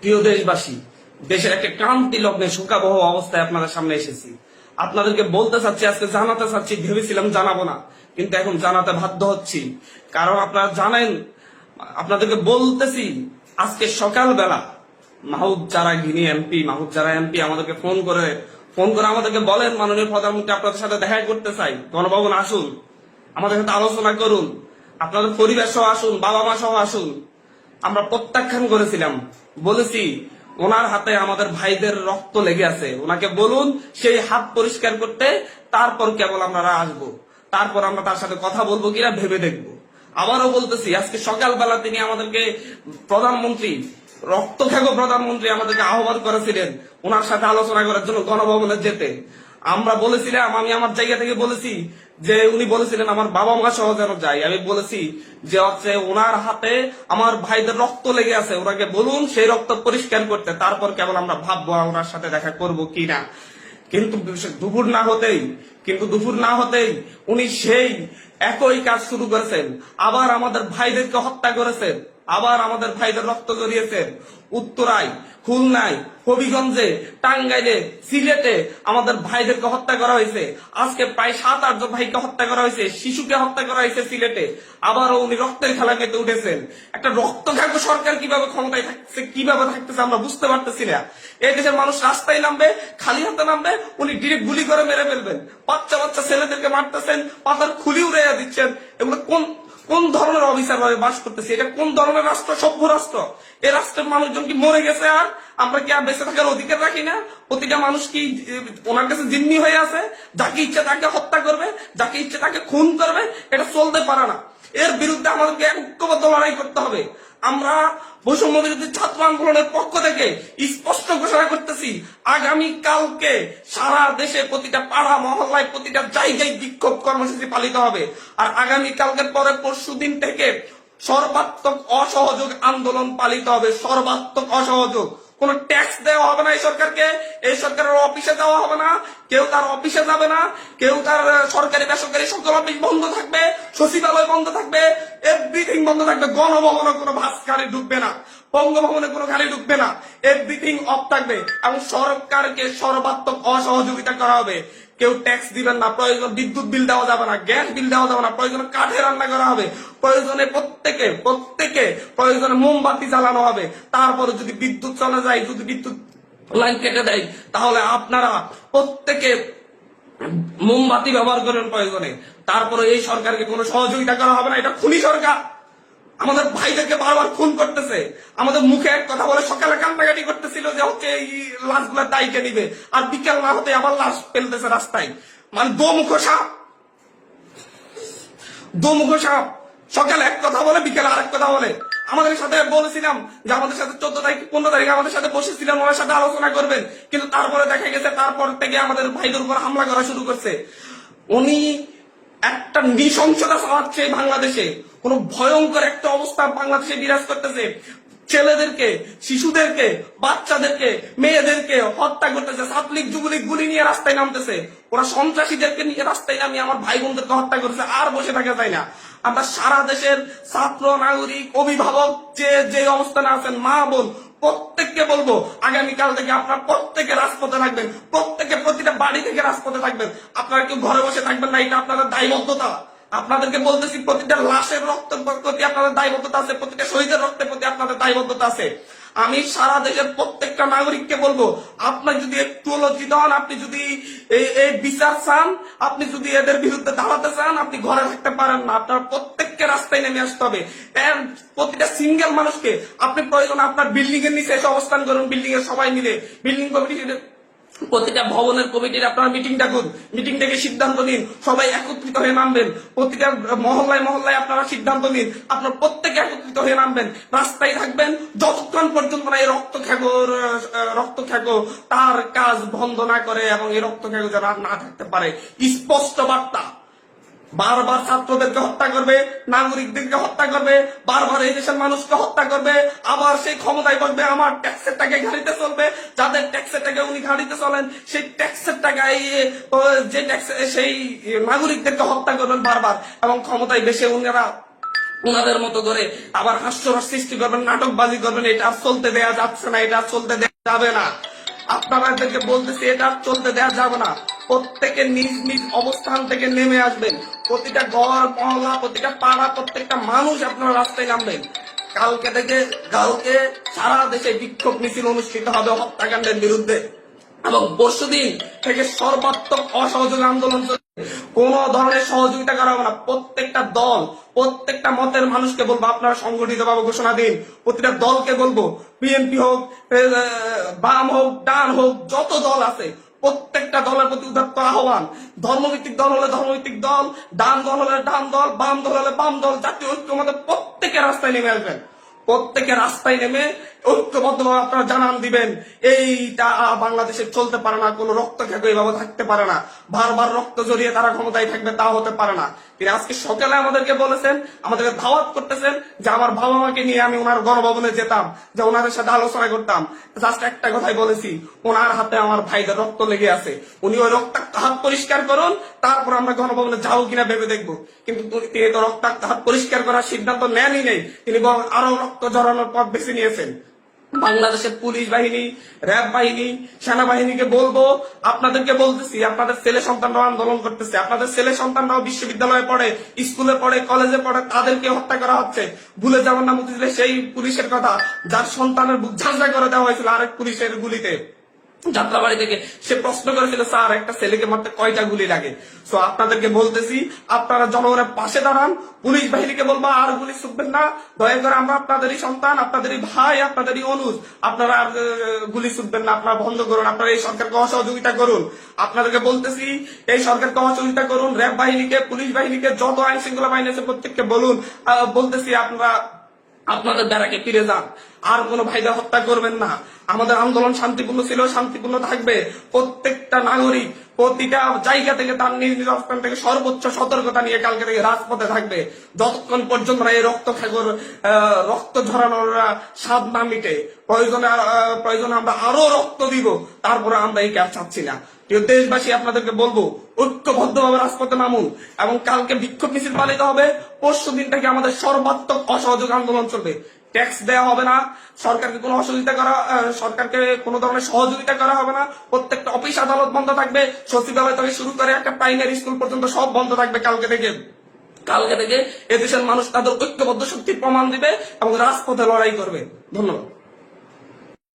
প্রিয় দেশবাসী, দেশের একটা ক্রান্তি লগ্নে শোকাবহ অবস্থায় আপনাদের সামনে এসেছি। আপনাদেরকে বলতে চাচ্ছি, আজকে জানাতে চাচ্ছি, ভেবেছিলাম জানাবো না, কিন্তু এখন জানাতে বাধ্য হচ্ছি। কারণ আপনারা জানেন, আপনাদেরকে বলতেছি, আজকে সকালবেলা মাহবুব যারা এমপি আমাদেরকে ফোন করে আমাদেরকে বলেন, মাননীয় প্রধানমন্ত্রী আপনাদের সাথে দেখা করতে চাই, গণভবন আসুন, আমাদের সাথে আলোচনা করুন, আপনাদের পরিবার সহ আসুন, বাবা মা সহ আসুন। আমরা প্রত্যাখ্যান করেছিলাম, বলেছি ওনার হাতে আমাদের ভাইদের রক্ত লেগে আছে, ওনাকে বলুন সেই হাত পরিষ্কার করতে, তারপর কেবল আমরা আসবো, তারপর আমরা তার সাথে কথা বলবো কিনা ভেবে দেখবো। আবারও বলতেছি, আজকে সকালবেলা তিনি আমাদেরকে প্রধানমন্ত্রী আমাদেরকে আহ্বান করেছিলেন ওনার সাথে আলোচনা করার জন্য গণভবনে যেতে। আমরা বলেছিলাম, আমি আমার জায়গা থেকে বলেছি যে উনি বলেছিলেন আমার বাবা মা সহ যেন যাই। আমি বলেছি যে হচ্ছে ওনার হাতে আমার ভাইদের রক্ত লেগে আছে, ওনাকে বলুন সেই রক্ত পরিষ্কার করতে, তারপর কেবল আমরা ভাববো ওনার সাথে দেখা করব কিনা। কিন্তু দুপুর না হতেই উনি সেই একই কাজ শুরু করেছেন, আবার আমাদের ভাইদেরকে হত্যা করেছেন, আবার আমাদের ভাইদের রক্ত জড়িয়েছেন। উত্তরায়, খুলনায়, হবিগঞ্জে, টাঙ্গাইলে, সিলেটে আমাদের ভাইদেরকে হত্যা করা হয়েছে। আজকে প্রায় 7-8 জন ভাইকে হত্যা করা হয়েছে, শিশুকে হত্যা করা হয়েছে সিলেটে। আবারও উনি রক্তের খেলা মেতে উঠেছেন। একটা রক্তখাগ্য সরকার কিভাবে ক্ষমতায় থাকছে, কিভাবে থাকতেছে আমরা বুঝতে পারতেছি না। এই দেশের মানুষ রাস্তায় নামবে, খালি হাতে নামবে, উনি ডিরেক্ট গুলি করে মেরে ফেলবেন। বাচ্চা বাচ্চা ছেলেদেরকে মারতেছেন, পাতার খুলি উড়াইয়া দিচ্ছেন। এগুলো কোন ধরনের অফিসার ভাবে বাস করতেছে? এটা কোন ধরনের রাষ্ট্র? সভ্য রাষ্ট্র? এই রাষ্ট্রের মানুষজন কি মরে গেছে? আর আমরা কি আর বেঁচে থাকার অধিকার রাখি না? প্রতিটা মানুষ কি ওনার কাছে জিম্মি হয়ে আছে? যাকে ইচ্ছে তাকে হত্যা করবে, যাকে ইচ্ছে তাকে খুন করবে। এটা চলতে পারে না। এর বিরুদ্ধে আমাদেরকে ঐক্যবদ্ধ লড়াই করতে হবে। আমরা বৈষম্য বিরোধী ছাত্র আন্দোলনের পক্ষ থেকে স্পষ্ট ঘোষণা করতেছি, আগামী কালকে সারা দেশে প্রতিটা পাড়া মহল্লায় প্রতিটা জায়গায় বিক্ষোভ কর্মসূচি পালিত হবে। আর আগামী কালকের পরে পরশুদিন থেকে সর্বাত্মক অসহযোগ আন্দোলন পালিত হবে। সর্বাত্মক অসহযোগ। কোন ট্যাক্স দেওয়া হবে না এই সরকারকে, এই সরকারের অফিসে যাওয়া হবে না, কেউ তার অফিসে যাবে না, কেউ তার সরকারি বেসরকারি সকল অফিস বন্ধ থাকবে, সচিবালয় বন্ধ থাকবে, এভরিথিং বন্ধ থাকবে। গণভবনে কোনো বাস গাড়ি ঢুকবে না, বঙ্গভবনে কোনো গাড়ি ঢুকবে না, এভরিথিং অফ থাকবে। এবং সরকারকে সর্বাত্মক অসহযোগিতা করা হবে। কেউ ট্যাক্স দিবেন না, প্রয়োজন বিদ্যুৎ বিল দেওয়া যাবে না, গ্যাস বিল দেওয়া যাবে না, প্রয়োজনে কাঠে রান্না করা হবে, প্রয়োজনে প্রত্যেকে প্রয়োজনে মোমবাতি জ্বালানো হবে। তারপরে যদি বিদ্যুৎ চলে যায়, যদি বিদ্যুৎ লাইন কেটে দেয়, তাহলে আপনারা প্রত্যেকে মোমবাতি ব্যবহার করেন প্রয়োজনে। তারপরে এই সরকারকে কোনো সহযোগিতা করা হবে না। এটা খুনি সরকার, আমাদের ভাইদেরকে বারবার খুন করতেছে। আমাদের মুখে এক কথা বলে সকালে কান্নাকাটি করতেছিল যে হচ্ছে এই লাশগুলা দায়িত্ব নিবে, আর বিকেল না হতে আবার লাশ ফেলতেছে রাস্তায়। মানে দোমুখ সাপ। সকালে এক কথা বলে, বিকেলে আরেক কথা বলে। আমাদের সাথে বলেছিলাম যে আমাদের সাথে 14 তারিখ 15 তারিখে আমাদের সাথে বসেছিলেন, ওনার সাথে আলোচনা করবেন, কিন্তু তারপরে দেখা গেছে তারপর থেকে আমাদের ভাইদের উপর হামলা করা শুরু করছে। উনি একটা নৃশংসতা চালাচ্ছে বাংলাদেশে। কোন ভয়ঙ্কর একটা অবস্থা বাংলাদেশে বিরাজ করতেছে। ছেলেদেরকে, শিশুদেরকে, বাচ্চাদেরকে, মেয়েদেরকে হত্যা করতেছে। ছাত্রলীগ যুবলীগ গুলি নিয়ে রাস্তায় নামতেছে। ওরা সন্ত্রাসীদেরকে নিয়ে রাস্তায় নামিয়ে আমার ভাই বোনদেরকে হত্যা করতেছে। আর বসে থাকা যায় না। আমরা সারা দেশের ছাত্র, নাগরিক, অভিভাবক যে অবস্থানে আছেন, মা বোন, প্রত্যেককে বলবো আগামীকাল থেকে আপনারা প্রত্যেকে রাজপথে থাকবেন, প্রত্যেকে প্রতিটা বাড়ি থেকে রাজপথে থাকবেন। আপনারা কেউ ঘরে বসে থাকবেন না, এটা আপনাদের দায়বদ্ধতা। আপনাদেরকে বলতেছি, প্রতিটা লাশের রক্তের প্রতি আপনাদের দায়বদ্ধতা আছে, প্রতিটা শহীদের রক্তের প্রতি আপনাদের দায়বদ্ধতা আছে। আমি সারা দেশের প্রত্যেকটা নাগরিককে বলবো, আপনার যদি একটু লজ্জিত হন, আপনি যদি এই বিচার চান, আপনি যদি এদের বিরুদ্ধে দাঁড়াতে চান, আপনি ঘরে থাকতে পারেন না। আপনার প্রত্যেককে রাস্তায় নেমে আসতে হবে। প্রতিটা সিঙ্গেল মানুষকে আপনি প্রয়োজন আপনার বিল্ডিং এর নিচে এসে অবস্থান করুন, বিল্ডিং এর সবাই মিলে, বিল্ডিং কমিটি, প্রতিটা ভবনের কমিটির আপনারা মিটিং ডাকুন, মিটিং ডেকে সিদ্ধান্ত নিন, সবাই একত্রিত হয়ে নামবেন। প্রতিটা মহল্লায় আপনারা সিদ্ধান্ত নিন, আপনারা প্রত্যেকে একত্রিত হয়ে নামবেন, রাস্তায় থাকবেন যতক্ষণ পর্যন্ত না এই রক্তখ্যাগো তার কাজ বন্ধ না করে, এবং এই রক্তখ্যাগো যেন আর না থাকতে পারে। স্পষ্ট বার্তা। বারবার ছাত্রদেরকে হত্যা করবে, নাগরিকদেরকে হত্যা করবে, বারবার এই দেশের মানুষকে হত্যা করবে, আবার সেই ক্ষমতায় বসবে, আমার ট্যাক্সের টাকায় গাড়িতে চলবে। যাদের ট্যাক্সের টাকায় উনি গাড়িতে চলেন, সেই ট্যাক্সের টাকায় সেই নাগরিকদেরকে হত্যা করবেন বারবার, এবং ক্ষমতায় বেশে ওনাদের মতো করে আবার হাস্যরস সৃষ্টি করবেন, নাটকবাজি করবেন, এটা আর চলতে দেয়া যাচ্ছে না, এটা আর চলতে দেয়া যাবে না। আপনাদেরকে বলতেছি এটা আর চলতে দেয়া যাবে না। প্রত্যেকে নিজ নিজ অবস্থান থেকে নেমে আসবেন। প্রতিটা ঘর মহল্লা, প্রতিটা পাড়া, প্রত্যেকটা মানুষ আপনারা রাস্তায় নামবেন। কালকে সারা দেশে বিক্ষোভ মিছিল অনুষ্ঠিত হবে হত্যাকাণ্ডের বিরুদ্ধে, এবং পরশুদিন থেকে সর্বাত্মক অসহযোগ আন্দোলন চলবে। কোন ধরনের সহযোগিতা করা হবে না। প্রত্যেকটা দল, প্রত্যেকটা মতের মানুষকে বলবো আপনারা সংগঠিত ভাবে ঘোষণা দিন। প্রতিটা দলকে বলবো, বিএনপি হোক, বাম হোক, ডান হোক, যত দল আছে প্রত্যেকটা দলের প্রতি উদাত্ত আহ্বান। ধর্মভিত্তিক দল হলে ধর্মভিত্তিক দল, ডান দল হলে ডান দল, বাম দল হলে বাম দল, জাতীয় ঐক্যমতে প্রত্যেকে রাস্তায় নেমে আসবেন। প্রত্যেকে রাস্তায় নেমে ঐক্যবদ্ধভাবে আপনারা জানান দিবেন এইটা বাংলাদেশে চলতে পারে না, কোন রক্ত খেকো এইভাবে থাকতে পারে না, বারবার রক্ত জড়িয়ে তারা ক্ষমতায় থাকবে তা হতে পারে না। তিনি আজকে সকালে আমাদেরকে বলেছেন, আমাদেরকে দাওয়াত করতেছেন যে আমার বাবা মাকে নিয়ে আমি ওনার গণভবনে যেতাম, যে ওনাদের সাথে আলোচনা করতাম। জাস্ট একটা কথাই বলেছি, ওনার হাতে আমার ভাইদের রক্ত লেগে আছে, উনি ওই রক্তাক্ত হাত পরিষ্কার করুন, তারপর আমরা গণভবনে যাবো কিনা ভেবে দেখবো। কিন্তু তিনি তো রক্তাক্ত হাত পরিষ্কার করার সিদ্ধান্ত নেনই নেই, তিনি বরং আরো রক্ত ঝরানোর পথ বেছে নিয়েছেন। বাংলাদেশের পুলিশ বাহিনী, র্যাব বাহিনী, সেনাবাহিনীকে বলবো, আপনাদেরকে বলতেছি, আপনাদের ছেলে সন্তানরাও আন্দোলন করতেছে, আপনাদের ছেলে সন্তানরাও বিশ্ববিদ্যালয়ে পড়ে, স্কুলে পড়ে, কলেজে পড়ে, তাদেরকে হত্যা করা হচ্ছে। ভুলে যাবেন না মুক্তিযুদ্ধে সেই পুলিশের কথা যার সন্তানের বুক ঝাঁঝরা করে দেওয়া হয়েছিল আরেক পুলিশের গুলিতে যাত্রাবাড়ি থেকে। সে প্রশ্ন করেছিল, স্যার একটা ছেলেকে মারতে কয়টা গুলি লাগে? সো আপনাদেরকে বলতেছি, আপনারা জনগণের পাশে দাঁড়ান। পুলিশ বাহিনীকে বলবো আর গুলি ছুটবেন না, দয়া করে আমরা আপনাদেরই সন্তান, আপনাদেরই ভাই, আপনাদেরই অনুজ, আপনারা আর গুলি ছুটবেন না, আপনারা বন্ধ করুন, আপনারা এই সরকারকে অসহযোগিতা করুন। আপনাদেরকে বলতেছি এই সরকারকে অসহযোগিতা করুন। র্যাব বাহিনীকে, পুলিশ বাহিনীকে, যত আইন শৃঙ্খলা বাহিনী আছে প্রত্যেককে বলুন, বলতেছি আপনারা আপনাদের ব্যারাকে ফিরে যান, আর কোনো ভাইদের হত্যা করবেন না। আমাদের আন্দোলন শান্তিপূর্ণ ছিল, শান্তিপূর্ণ থাকবে। প্রত্যেকটা নাগরিক প্রতিটা জায়গা থেকে তার নিজ নিজ অবস্থান থেকে সর্বোচ্চ সতর্কতা নিয়ে কালকে থেকে রাজপথে থাকবে, যতক্ষণ পর্যন্ত এই রক্ত খাগর রক্ত ঝরানোর স্বাদ না মিটে। প্রয়োজনে আমরা আরো রক্ত দিব, তারপরে আমরা এই ক্যাপ চাচ্ছি না। প্রিয় দেশবাসী, আপনাদেরকে বলবো ঐক্যবদ্ধভাবে রাজপথে নামুন, এবং কালকে বিক্ষোভ মিছিল পালিত হবে। পরশু দিন থেকে আমাদের সর্বাত্মক অসহযোগ আন্দোলন চলবে। ট্যাক্স দেওয়া হবে না, সরকারকে কোনো সরকারকে কোনো ধরনের সহযোগিতা করা হবে না। প্রত্যেকটা অফিস আদালত বন্ধ থাকবে, সচিবালয় থেকে শুরু করে একটা প্রাইমারি স্কুল পর্যন্ত সব বন্ধ থাকবে কালকে থেকে এদেশের মানুষ তাদের ঐক্যবদ্ধ শক্তির প্রমাণ দিবে এবং রাজপথে লড়াই করবে। ধন্যবাদ।